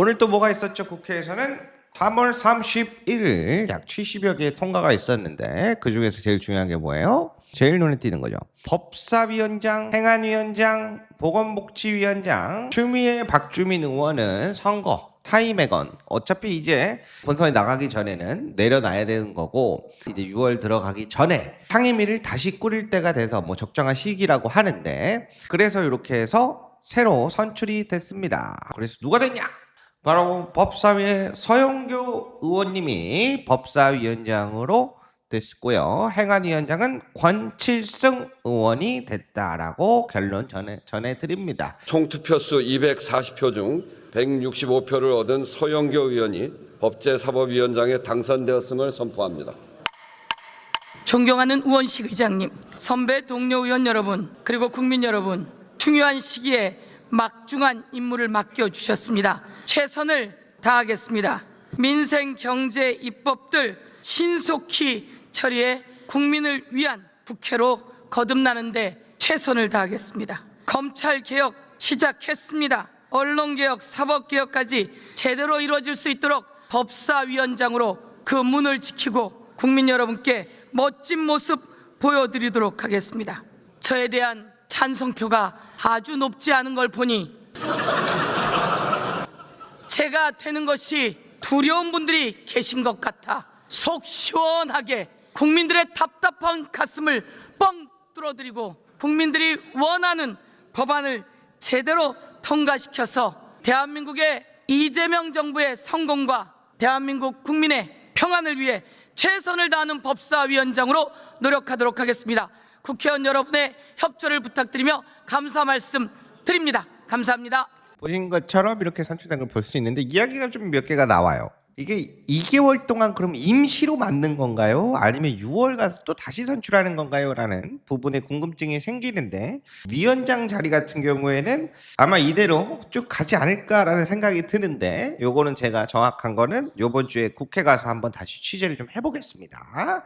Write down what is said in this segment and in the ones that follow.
오늘 또 뭐가 있었죠? 국회에서는 3월 31일 약 70여 개의 통과가 있었는데 그중에서 제일 중요한 게 뭐예요? 제일 눈에 띄는 거죠. 법사위원장, 행안위원장, 보건복지위원장, 추미애 박주민 의원은 선거 타임에건 어차피 이제 본선에 나가기 전에는 내려놔야 되는 거고 이제 6월 들어가기 전에 상임위를 다시 꾸릴 때가 돼서 뭐 적정한 시기라고 하는데 그래서 이렇게 해서 새로 선출이 됐습니다. 그래서 누가 됐냐? 바로 법사위의 서영교 의원님이 법사위원장으로 됐고요. 행안위원장은 권칠승 의원이 됐다라고 결론 전해드립니다. 총투표수 240표 중 165표를 얻은 서영교 의원이 법제사법위원장에 당선되었음을 선포합니다. 존경하는 우원식 의장님, 선배 동료 의원 여러분, 그리고 국민 여러분, 중요한 시기에 막중한 임무를 맡겨주셨습니다. 최선을 다하겠습니다. 민생, 경제, 입법들 신속히 처리해 국민을 위한 국회로 거듭나는데 최선을 다하겠습니다. 검찰개혁 시작했습니다. 언론개혁, 사법개혁까지 제대로 이루어질 수 있도록 법사위원장으로 그 문을 지키고 국민 여러분께 멋진 모습 보여드리도록 하겠습니다. 저에 대한 찬성표가 아주 높지 않은 걸 보니 제가 되는 것이 두려운 분들이 계신 것 같아 속 시원하게 국민들의 답답한 가슴을 뻥 뚫어드리고 국민들이 원하는 법안을 제대로 통과시켜서 대한민국의 이재명 정부의 성공과 대한민국 국민의 평안을 위해 최선을 다하는 법사위원장으로 노력하도록 하겠습니다. 국회의원 여러분의 협조를 부탁드리며 감사 말씀 드립니다. 감사합니다. 보신 것처럼 이렇게 선출된 걸 볼 수 있는데 이야기가 좀 몇 개가 나와요. 이게 2개월 동안 그럼 임시로 만든 건가요? 아니면 6월 가서 또 다시 선출하는 건가요? 라는 부분에 궁금증이 생기는데 위원장 자리 같은 경우에는 아마 이대로 쭉 가지 않을까라는 생각이 드는데 요거는 제가 정확한 거는 요번 주에 국회 가서 한번 다시 취재를 좀 해보겠습니다.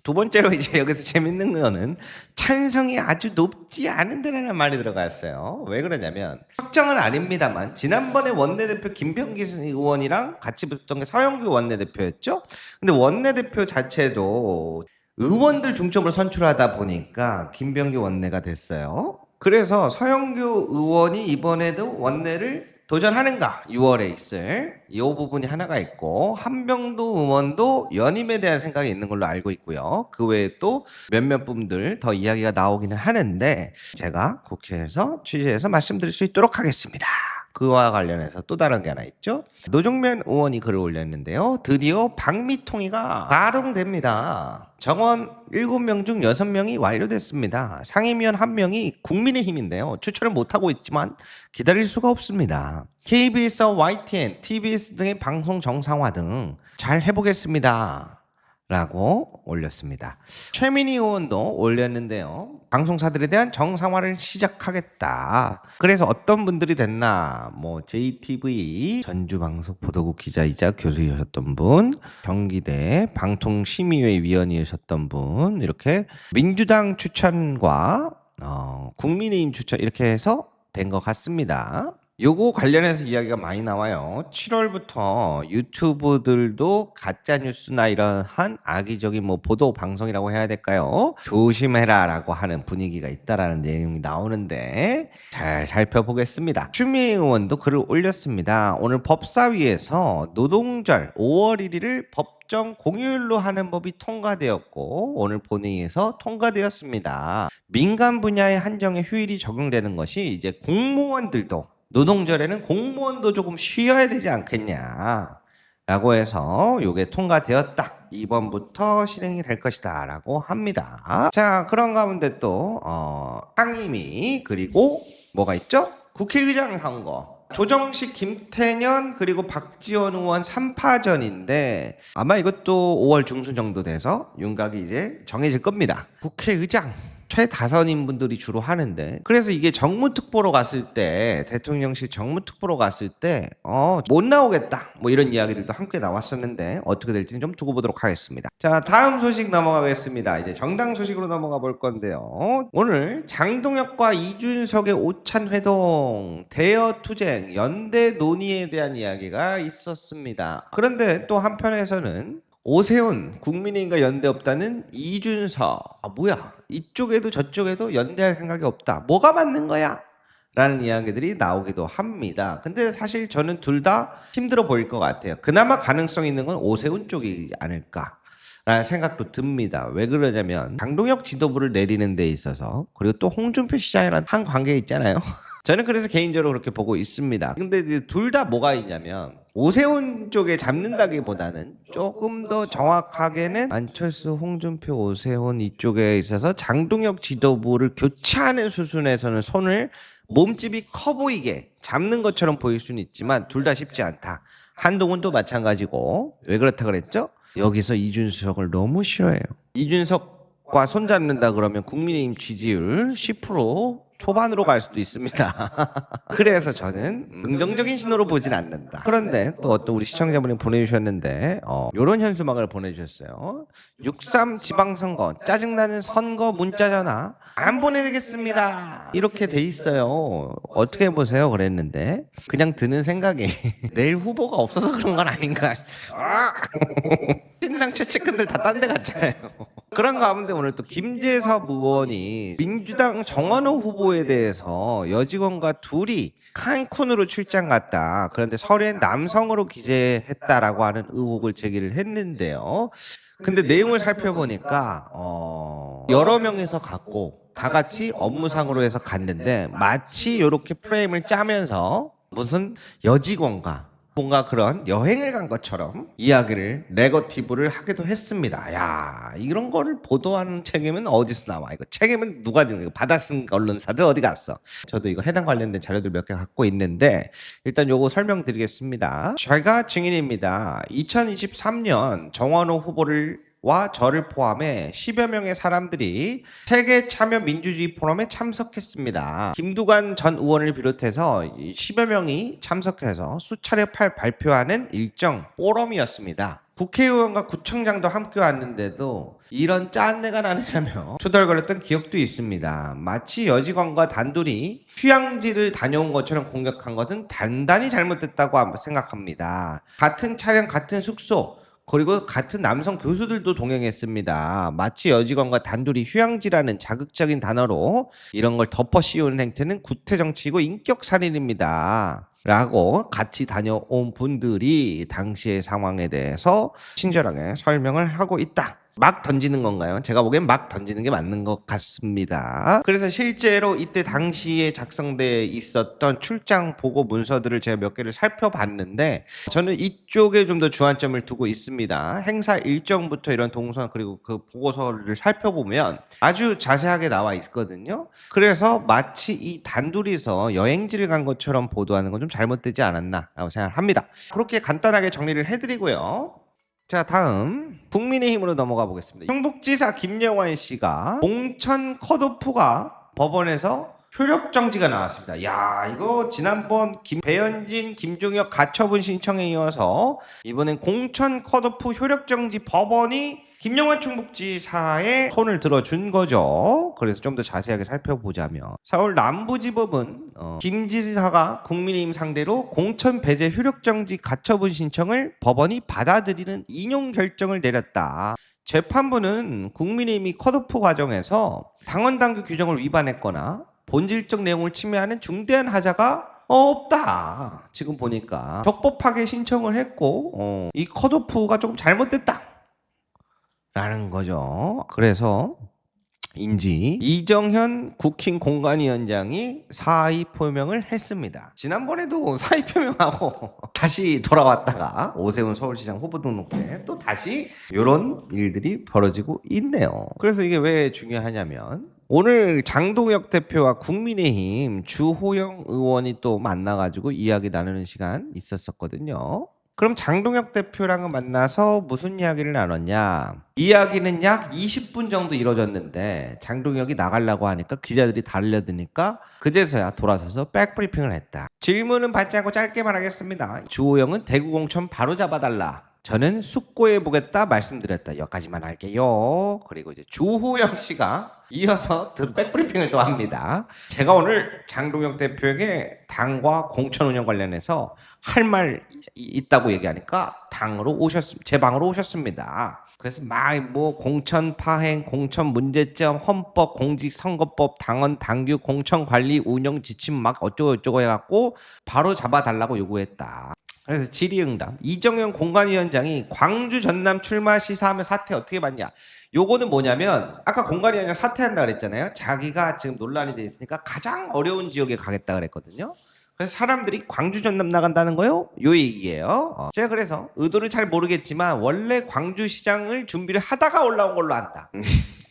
두 번째로 이제 여기서 재밌는 거는 찬성이 아주 높지 않은데라는 말이 들어갔어요. 왜 그러냐면 확정은 아닙니다만 지난번에 원내대표 김병기 의원이랑 같이 붙었던 게 서영교 원내대표였죠. 근데 원내대표 자체도 의원들 중점으로 선출하다 보니까 김병기 원내가 됐어요. 그래서 서영교 의원이 이번에도 원내를 도전하는가 6월에 있을 이 부분이 하나가 있고 한병도 의원도 연임에 대한 생각이 있는 걸로 알고 있고요. 그 외에 또 몇몇 분들 더 이야기가 나오기는 하는데 제가 국회에서 취재해서 말씀드릴 수 있도록 하겠습니다. 그와 관련해서 또 다른 게 하나 있죠. 노정면 의원이 글을 올렸는데요. 드디어 방미통일가 가동됩니다. 정원 7명 중 6명이 완료됐습니다. 상임위원 1명이 국민의힘인데요. 추천을 못하고 있지만 기다릴 수가 없습니다. KBS와 YTN, TBS 등의 방송 정상화 등 잘 해보겠습니다. 라고 올렸습니다. 최민희 의원도 올렸는데요. 방송사들에 대한 정상화를 시작하겠다. 그래서 어떤 분들이 됐나? 뭐 JTV 전주방송 보도국 기자이자 교수이셨던 분, 경기대 방통심의회 위원이셨던 분, 이렇게 민주당 추천과 국민의힘 추천 이렇게 해서 된 것 같습니다. 요거 관련해서 이야기가 많이 나와요. 7월부터 유튜브들도 가짜 뉴스나 이러한 악의적인 뭐 보도 방송이라고 해야 될까요? 조심해라라고 하는 분위기가 있다라는 내용이 나오는데 잘 살펴보겠습니다. 추미애 의원도 글을 올렸습니다. 오늘 법사위에서 노동절 5월 1일을 법정 공휴일로 하는 법이 통과되었고 오늘 본회의에서 통과되었습니다. 민간 분야의 한정에 휴일이 적용되는 것이 이제 공무원들도 노동절에는 공무원도 조금 쉬어야 되지 않겠냐 라고 해서 이게 통과되었다. 이번부터 실행이 될 것이다 라고 합니다. 자, 그런 가운데 또 상임위 그리고 뭐가 있죠? 국회의장 선거. 조정식, 김태년 그리고 박지원 의원 3파전인데 아마 이것도 5월 중순 정도 돼서 윤곽이 이제 정해질 겁니다. 국회의장 최다선인 분들이 주로 하는데, 그래서 이게 정무특보로 갔을 때, 대통령실 정무특보로 갔을 때 못 나오겠다 뭐 이런 이야기들도 함께 나왔었는데 어떻게 될지는 좀 두고 보도록 하겠습니다. 자, 다음 소식 넘어가겠습니다. 이제 정당 소식으로 넘어가 볼 건데요. 오늘 장동혁과 이준석의 오찬 회동, 대여 투쟁, 연대 논의에 대한 이야기가 있었습니다. 그런데 또 한편에서는 오세훈, 국민의힘과 연대 없다는 이준석. 뭐야? 이쪽에도 저쪽에도 연대할 생각이 없다. 뭐가 맞는 거야? 라는 이야기들이 나오기도 합니다. 근데 사실 저는 둘 다 힘들어 보일 것 같아요. 그나마 가능성 있는 건 오세훈 쪽이 아닐까 라는 생각도 듭니다. 왜 그러냐면 장동혁 지도부를 내리는 데 있어서, 그리고 또 홍준표 시장이랑 한 관계 있잖아요. 저는 그래서 개인적으로 그렇게 보고 있습니다. 근데 둘 다 뭐가 있냐면, 오세훈 쪽에 잡는다기보다는 조금 더 정확하게는 안철수, 홍준표, 오세훈 이쪽에 있어서 장동혁 지도부를 교체하는 수순에서는 손을 몸집이 커 보이게 잡는 것처럼 보일 수는 있지만 둘 다 쉽지 않다. 한동훈도 마찬가지고. 왜 그렇다 그랬죠? 여기서 이준석을 너무 싫어해요. 이준석과 손잡는다 그러면 국민의힘 지지율 10% 초반으로 갈 수도 있습니다. 그래서 저는 긍정적인 신호로 보진 않는다. 그런데 또 어떤 우리 시청자분이 보내주셨는데 이런 현수막을 보내주셨어요. 6.3 지방선거, 짜증나는 선거 문자 전화 안 보내겠습니다. 이렇게 돼 있어요. 어떻게 보세요? 그랬는데 그냥 드는 생각이 내일 후보가 없어서 그런 건 아닌가. 신당 최측근들 다 딴 데 갔잖아요. 그런 가운데 오늘 또 김재섭 의원이 민주당 정원호 후보에 대해서 여직원과 둘이 칸쿤으로 출장 갔다. 그런데 서류엔 남성으로 기재했다라고 하는 의혹을 제기를 했는데요. 근데 내용을 살펴보니까 여러 명이서 갔고 다 같이 업무상으로 해서 갔는데 마치 이렇게 프레임을 짜면서 무슨 여직원과 뭔가 그런 여행을 간 것처럼 이야기를 네거티브를 하기도 했습니다. 야, 이런 거를 보도하는 책임은 어디서 나와? 이거 책임은 누가 지는 거야? 받아쓴 언론사들 어디 갔어? 저도 이거 해당 관련된 자료들 몇 개 갖고 있는데 일단 요거 설명드리겠습니다. 제가 증인입니다. 2023년 정원호 후보를 와 저를 포함해 10여 명의 사람들이 세계 참여 민주주의 포럼에 참석했습니다. 김두관 전 의원을 비롯해서 10여 명이 참석해서 수차례 발표하는 일정 포럼이었습니다. 국회의원과 구청장도 함께 왔는데도 이런 짠내가 나느냐며 투덜거렸던 기억도 있습니다. 마치 여직원과 단둘이 휴양지를 다녀온 것처럼 공격한 것은 단단히 잘못됐다고 생각합니다. 같은 차량, 같은 숙소, 그리고 같은 남성 교수들도 동행했습니다. 마치 여직원과 단둘이 휴양지라는 자극적인 단어로 이런 걸 덮어 씌우는 행태는 구태정치이고 인격살인입니다. 라고 같이 다녀온 분들이 당시의 상황에 대해서 친절하게 설명을 하고 있다. 막 던지는 건가요? 제가 보기엔 막 던지는 게 맞는 것 같습니다. 그래서 실제로 이때 당시에 작성돼 있었던 출장 보고 문서들을 제가 몇 개를 살펴봤는데 저는 이쪽에 좀 더 주안점을 두고 있습니다. 행사 일정부터 이런 동선 그리고 그 보고서를 살펴보면 아주 자세하게 나와 있거든요. 그래서 마치 이 단둘이서 여행지를 간 것처럼 보도하는 건 좀 잘못되지 않았나 라고 생각합니다. 그렇게 간단하게 정리를 해드리고요. 자, 다음 국민의힘으로 넘어가 보겠습니다. 충북지사 김영환 씨가 공천 컷오프가 법원에서 효력 정지가 나왔습니다. 야, 이거 지난번 배현진, 김종혁 가처분 신청에 이어서 이번엔 공천 컷오프 효력 정지 법원이 김영환 충북지사의 손을 들어준 거죠. 그래서 좀 더 자세하게 살펴보자면 서울 남부지법은 김 지사가 국민의힘 상대로 공천 배제 효력 정지 가처분 신청을 법원이 받아들이는 인용 결정을 내렸다. 재판부는 국민의힘이 컷오프 과정에서 당원당규 규정을 위반했거나 본질적 내용을 침해하는 중대한 하자가 없다. 지금 보니까 적법하게 신청을 했고 이 컷오프가 조금 잘못됐다 라는 거죠. 그래서 인지 이정현 국힘 공관위원장이 사의 표명을 했습니다. 지난번에도 사의 표명하고 다시 돌아왔다가 오세훈 서울시장 후보 등록회 또 다시 이런 일들이 벌어지고 있네요. 그래서 이게 왜 중요하냐면 오늘 장동혁 대표와 국민의힘 주호영 의원이 또 만나가지고 이야기 나누는 시간 있었었거든요. 그럼 장동혁 대표랑은 만나서 무슨 이야기를 나눴냐? 이야기는 약 20분 정도 이루어졌는데 장동혁이 나가려고 하니까 기자들이 달려드니까 그제서야 돌아서서 백브리핑을 했다. 질문은 받지 않고 짧게 말하겠습니다. 주호영은 대구 공천 바로 잡아달라. 저는 숙고해 보겠다 말씀드렸다. 여기까지만 할게요. 그리고 이제 주호영 씨가 이어서 백브리핑을 또 합니다. 제가 오늘 장동혁 대표에게 당과 공천 운영 관련해서 할 말 있다고 얘기하니까 제 방으로 오셨습니다. 그래서 막 뭐 공천 파행, 공천 문제점, 헌법, 공직선거법, 당원 당규, 공천 관리 운영 지침 막 어쩌고 해갖고 바로 잡아달라고 요구했다. 그래서 질의응답. 이정현 공관위원장이 광주 전남 출마 시사하면 사태 어떻게 봤냐? 요거는 뭐냐면 아까 공관위원장 사퇴한다 그랬잖아요. 자기가 지금 논란이 돼 있으니까 가장 어려운 지역에 가겠다 그랬거든요. 그래서 사람들이 광주 전남 나간다는 거요? 요 얘기예요. 제가 그래서 의도를 잘 모르겠지만 원래 광주시장을 준비를 하다가 올라온 걸로 안다.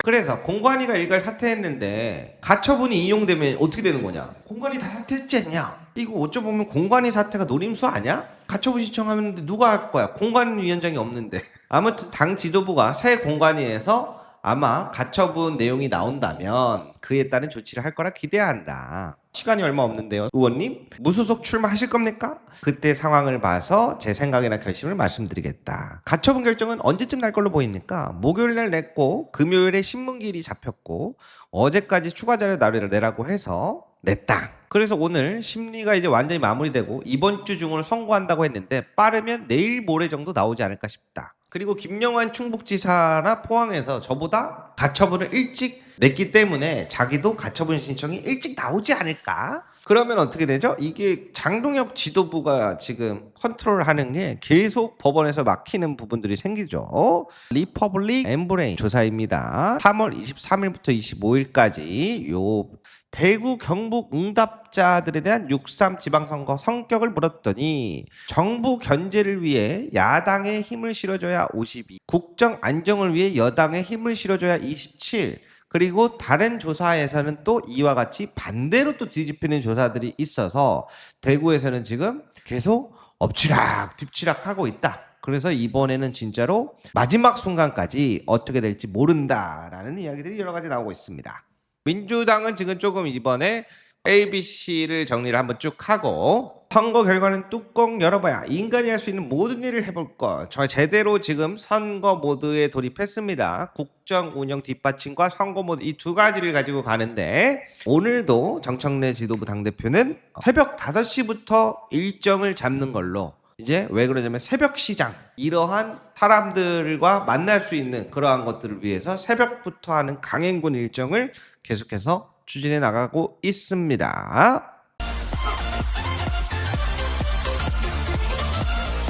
그래서 공관위가 일괄 사퇴했는데 가처분이 인용되면 어떻게 되는 거냐? 공관위 다 사퇴했지 않냐? 이거 어쩌보면 공관위 사퇴가 노림수 아니야? 가처분 신청하면 누가 할 거야? 공관위원장이 없는데. 아무튼 당 지도부가 새 공관위에서 아마 가처분 내용이 나온다면 그에 따른 조치를 할 거라 기대해야 한다. 시간이 얼마 없는데요. 의원님 무소속 출마하실 겁니까? 그때 상황을 봐서 제 생각이나 결심을 말씀드리겠다. 가처분 결정은 언제쯤 날 걸로 보입니까? 목요일날 냈고 금요일에 신문기일이 잡혔고 어제까지 추가 자료 내라고 해서 냈다. 그래서 오늘 심리가 이제 완전히 마무리되고 이번 주 중으로 선고한다고 했는데 빠르면 내일 모레 정도 나오지 않을까 싶다. 그리고 김영환 충북지사나 포항에서 저보다 가처분을 일찍 냈기 때문에 자기도 가처분 신청이 일찍 나오지 않을까? 그러면 어떻게 되죠? 이게 장동혁 지도부가 지금 컨트롤하는 게 계속 법원에서 막히는 부분들이 생기죠. 리퍼블릭 엠브레인 조사입니다. 3월 23일부터 25일까지 요 대구 경북 응답자들에 대한 6.3 지방선거 성격을 물었더니 정부 견제를 위해 야당에 힘을 실어줘야 52, 국정 안정을 위해 여당에 힘을 실어줘야 27, 그리고 다른 조사에서는 또 이와 같이 반대로 또 뒤집히는 조사들이 있어서 대구에서는 지금 계속 엎치락 뒤치락 하고 있다. 그래서 이번에는 진짜로 마지막 순간까지 어떻게 될지 모른다라는 이야기들이 여러 가지 나오고 있습니다. 민주당은 지금 조금 이번에 ABC를 정리를 한번 쭉 하고 선거 결과는 뚜껑 열어봐야 인간이 할 수 있는 모든 일을 해볼 것. 저 제대로 지금 선거 모드에 돌입했습니다. 국정 운영 뒷받침과 선거 모드 이 두 가지를 가지고 가는데 오늘도 정청래 지도부 당대표는 새벽 5시부터 일정을 잡는 걸로 이제 왜 그러냐면 새벽 시장 이러한 사람들과 만날 수 있는 그러한 것들을 위해서 새벽부터 하는 강행군 일정을 계속해서 추진해 나가고 있습니다.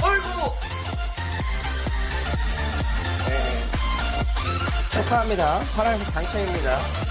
어이구! 네. 축하합니다. 파란색 당첨입니다.